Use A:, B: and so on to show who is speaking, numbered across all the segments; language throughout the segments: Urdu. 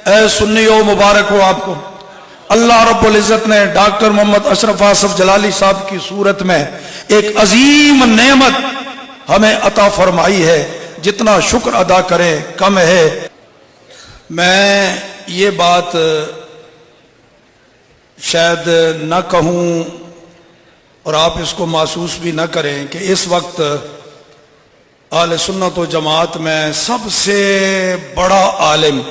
A: اے سنیو مبارک ہو آپ کو، اللہ رب العزت نے ڈاکٹر محمد اشرف آصف جلالی صاحب کی صورت میں ایک عظیم نعمت ہمیں عطا فرمائی ہے، جتنا شکر ادا کریں کم ہے۔ میں یہ بات شاید نہ کہوں اور آپ اس کو محسوس بھی نہ کریں کہ اس وقت اہل سنت و جماعت میں سب سے بڑا عالم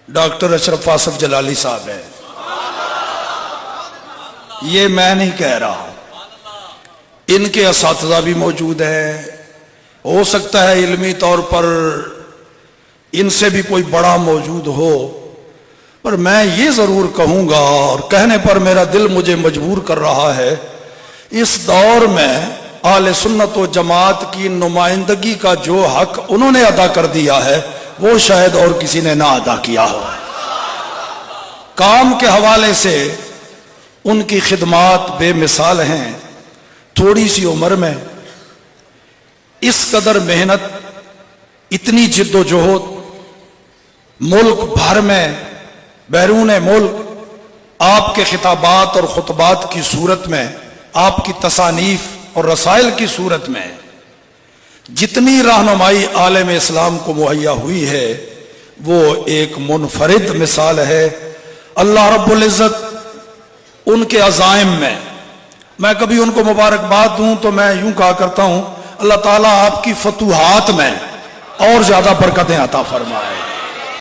A: ڈاکٹر اشرف آصف جلالی صاحب ہے۔ یہ میں نہیں کہہ رہا، ان کے اساتذہ بھی موجود ہیں، ہو سکتا ہے علمی طور پر ان سے بھی کوئی بڑا موجود ہو، پر میں یہ ضرور کہوں گا اور کہنے پر میرا دل مجھے مجبور کر رہا ہے، اس دور میں اہل سنت و جماعت کی نمائندگی کا جو حق انہوں نے ادا کر دیا ہے وہ شاید اور کسی نے نہ ادا کیا ہو۔ کام کے حوالے سے ان کی خدمات بے مثال ہیں۔ تھوڑی سی عمر میں اس قدر محنت، اتنی جد و جہد، ملک بھر میں بیرون ملک آپ کے خطابات اور خطبات کی صورت میں، آپ کی تصانیف اور رسائل کی صورت میں جتنی رہنمائی عالم اسلام کو مہیا ہوئی ہے وہ ایک منفرد مثال ہے۔ اللہ رب العزت ان کے عزائم میں کبھی ان کو مبارکباد دوں تو میں یوں کہا کرتا ہوں، اللہ تعالیٰ آپ کی فتوحات میں اور زیادہ برکتیں عطا فرمائے۔